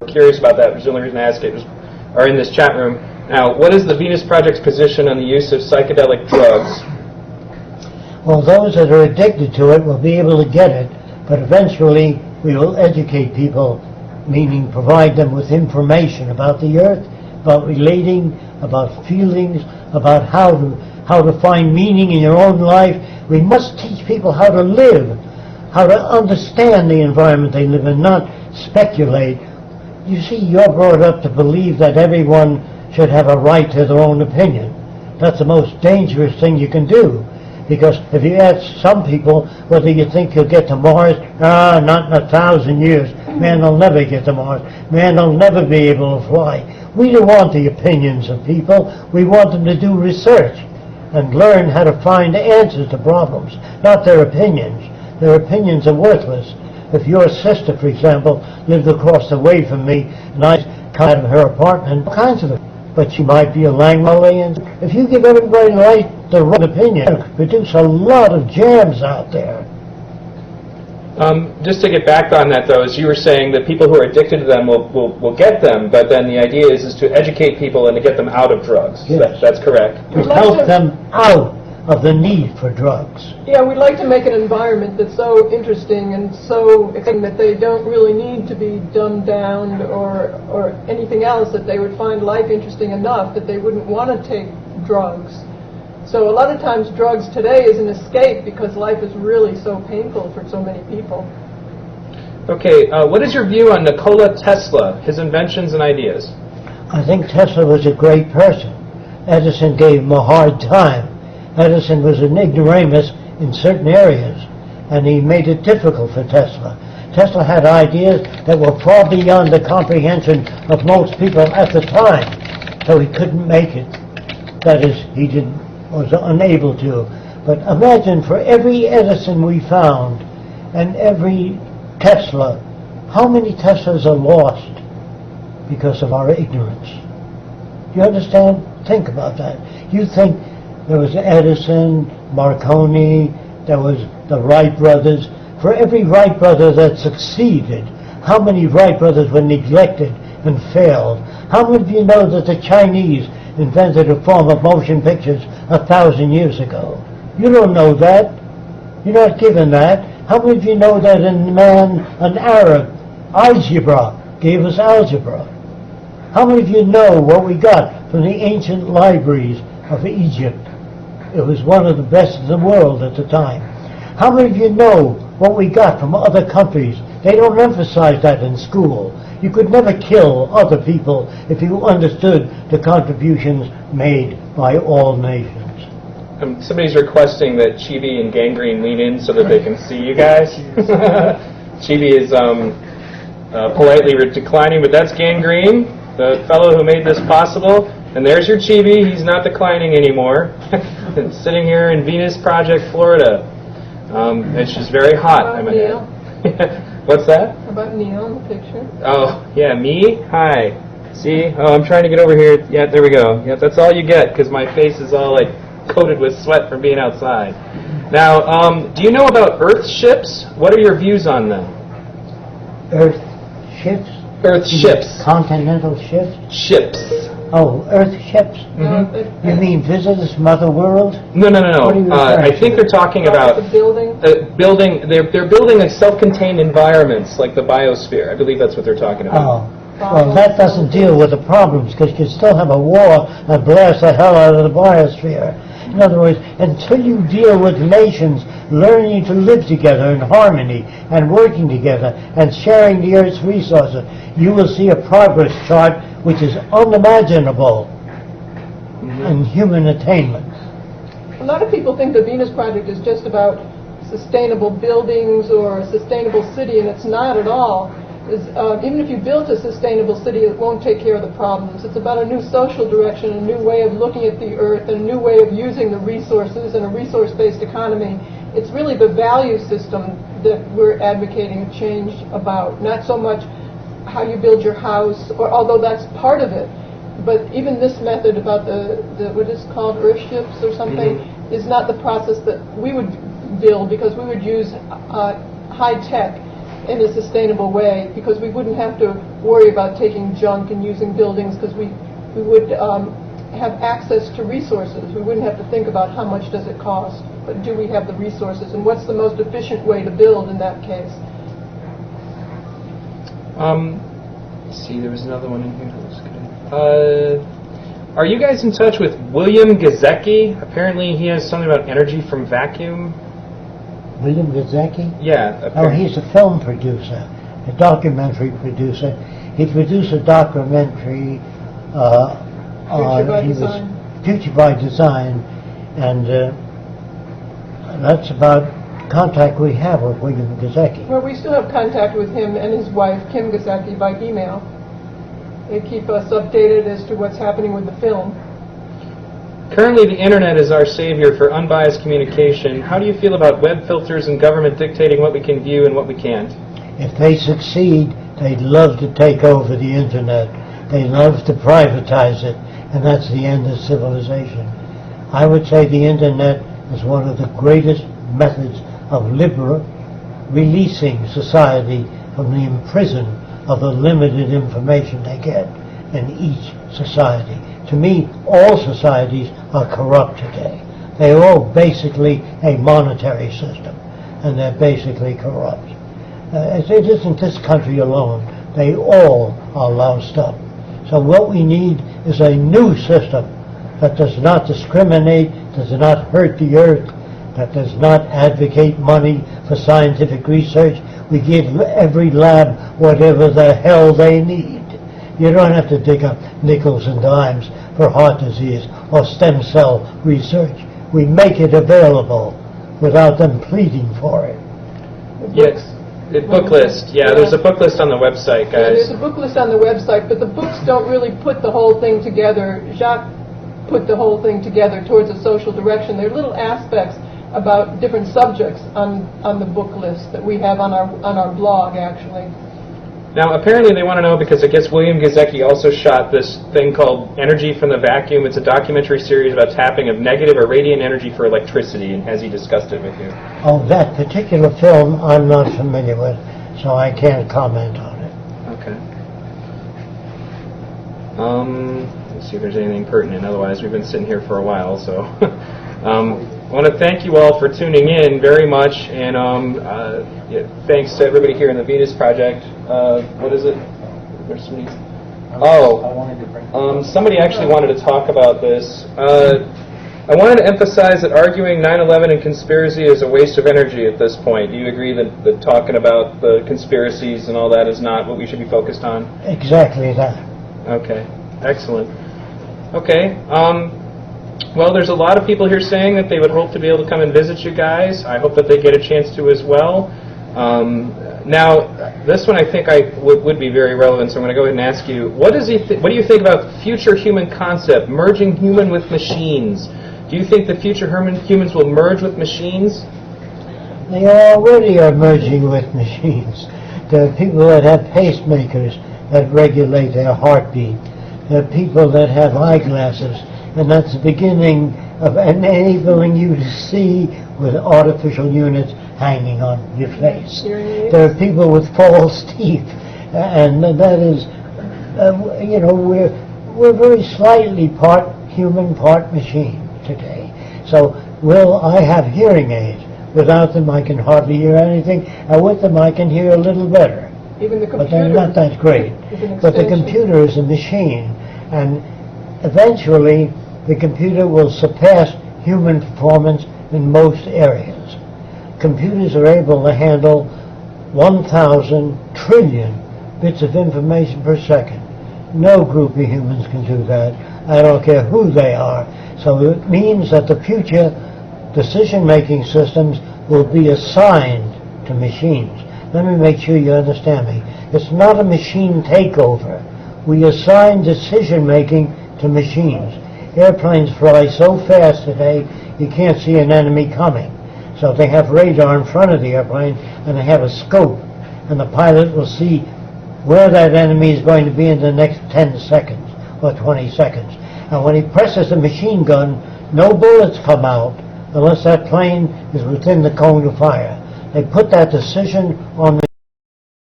curious about that, which is the only reason I ask it, are in this chat room. Now, what is the Venus Project's position on the use of psychedelic drugs? Well, those that are addicted to it will be able to get it, but eventually we will educate people, meaning provide them with information about the earth, about relating, about feelings, about how to find meaning in your own life. We must teach people how to live, how to understand the environment they live in, not speculate. You see, you're brought up to believe that everyone should have a right to their own opinion. That's the most dangerous thing you can do. Because if you ask some people whether you think you'll get to Mars, not in 1,000 years. Man will never get to Mars. Man will never be able to fly. We don't want the opinions of people. We want them to do research and learn how to find answers to problems, not their opinions. Their opinions are worthless. If your sister, for example, lived across the way from me, and I come out of her apartment, all kinds of it. But she might be a Langolian. If you give everybody the right opinion, produce a lot of jams out there. Just to get back on that, though, as you were saying, that people who are addicted to them will get them, but then the idea is to educate people and to get them out of drugs. Yes. That's correct. To help them out of the need for drugs. Yeah, we'd like to make an environment that's so interesting and so exciting that they don't really need to be dumbed down or anything else, that they would find life interesting enough that they wouldn't want to take drugs. So a lot of times drugs today is an escape because life is really so painful for so many people. Okay, what is your view on Nikola Tesla, his inventions and ideas? I think Tesla was a great person. Edison gave him a hard time. Edison was an ignoramus in certain areas, and he made it difficult for Tesla. Tesla had ideas that were far beyond the comprehension of most people at the time, so he couldn't make it. That is, was unable to. But imagine, for every Edison we found and every Tesla, how many Teslas are lost because of our ignorance? Do you understand? Think about that. You think there was Edison, Marconi, there was the Wright brothers. For every Wright brother that succeeded, how many Wright brothers were neglected and failed? How many of you know that the Chinese invented a form of motion pictures 1,000 years ago? You don't know that. You're not given that. How many of you know that an Arab, algebra, gave us algebra? How many of you know what we got from the ancient libraries of Egypt? It was one of the best in the world at the time. How many of you know what we got from other countries? They don't emphasize that in school. You could never kill other people if you understood the contributions made by all nations. Somebody's requesting that Chibi and Gangrene lean in so that they can see you guys. Chibi is politely declining, but that's Gangrene, the fellow who made this possible. And there's your Chibi. He's not declining anymore. Sitting here in Venus Project, Florida. It's just very hot. Neil? What's that? About Neil in the picture. Oh, yeah, me? Hi. See? Oh, I'm trying to get over here. Yeah, there we go. Yeah, that's all you get, because my face is all, like, coated with sweat from being outside. Now, do you know about Earth ships? What are your views on them? Earth ships? Earth ships. Continental ships? Ships. Oh, Earth ships? Mm-hmm. You mean visitors from other world? No. What are you I think they're talking about the building. They're building like self-contained environments, like the biosphere. I believe that's what they're talking about. Oh. Well, that doesn't deal with the problems, because you still have a war and blast the hell out of the biosphere. In other words, until you deal with nations learning to live together in harmony and working together and sharing the Earth's resources, you will see a progress chart which is unimaginable in human attainment. A lot of people think the Venus Project is just about sustainable buildings or a sustainable city, and it's not at all. Even if you built a sustainable city, it won't take care of the problems. It's about a new social direction, a new way of looking at the earth, and a new way of using the resources in a resource-based economy. It's really the value system that we're advocating a change about, not so much how you build your house, or although that's part of it. But even this method about the what is called earth ships or something is not the process that we would build, because we would use high tech. in a sustainable way, because we wouldn't have to worry about taking junk and using buildings, because we would have access to resources. We wouldn't have to think about how much does it cost, but do we have the resources, and what's the most efficient way to build in that case? Let's see, there was another one in here that was good. Are you guys in touch with William Gazecki? Apparently he has something about energy from vacuum. William Gazecki? Yeah. Oh, he's a film producer, a documentary producer. He produced a documentary Future by Design, and that's about contact we have with William Gazecki. Well, we still have contact with him and his wife, Kim Gazecki, by email. They keep us updated as to what's happening with the film. Currently, the internet is our savior for unbiased communication. How do you feel about web filters and government dictating what we can view and what we can't? If they succeed, they'd love to take over the internet. They'd love to privatize it, and that's the end of civilization. I would say the internet is one of the greatest methods of releasing society from the imprison of the limited information they get in each society. To me, all societies are corrupt today. They're all basically a monetary system, and they're basically corrupt. It isn't this country alone. They all are loused up. So what we need is a new system that does not discriminate, does not hurt the earth, that does not advocate money for scientific research. We give every lab whatever the hell they need. You don't have to dig up nickels and dimes for heart disease or stem cell research. We make it available without them pleading for it. Yes. The book list. Yeah, there's a book list on the website, Yeah, guys. there's a book list on the website, but the books don't really put the whole thing together. Jacque put the whole thing together towards a social direction. There are little aspects about different subjects on the book list that we have on our blog, actually. Now, apparently they want to know, because I guess William Gazecki also shot this thing called Energy from the Vacuum. It's a documentary series about tapping of negative or radiant energy for electricity, and has he discussed it with you? Oh, that particular film I'm not familiar with, so I can't comment on it. Okay. Let's see if there's anything pertinent. Otherwise, we've been sitting here for a while, so... I want to thank you all for tuning in very much, and thanks to everybody here in the Venus Project. What is it? There's somebody. Somebody actually wanted to talk about this. I wanted to emphasize that arguing 9/11 and conspiracy is a waste of energy at this point. Do you agree that talking about the conspiracies and all that is not what we should be focused on? Exactly that. Okay, excellent. Okay. Well, there's a lot of people here saying that they would hope to be able to come and visit you guys. I hope that they get a chance to as well. Now, this one I think would be very relevant, so I'm going to go ahead and ask you, what do you think about future human concept, merging human with machines? Do you think the future humans will merge with machines? They already are merging with machines. There are people that have pacemakers that regulate their heartbeat. There are people that have eyeglasses, and that's the beginning of enabling you to see with artificial units hanging on your face. There are people with false teeth, and that is, we're very slightly part human, part machine today. So, I have hearing aids. Without them, I can hardly hear anything, and with them, I can hear a little better. Even the computer. But they're not that great. But the computer is a machine, and eventually, the computer will surpass human performance in most areas. Computers are able to handle 1,000 trillion bits of information per second. No group of humans can do that. I don't care who they are. So it means that the future decision-making systems will be assigned to machines. Let me make sure you understand me. It's not a machine takeover. We assign decision-making to machines. Airplanes fly so fast today, you can't see an enemy coming. So they have radar in front of the airplane, and they have a scope, and the pilot will see where that enemy is going to be in the next 10 seconds or 20 seconds. And when he presses the machine gun, no bullets come out unless that plane is within the cone of fire. They put that decision on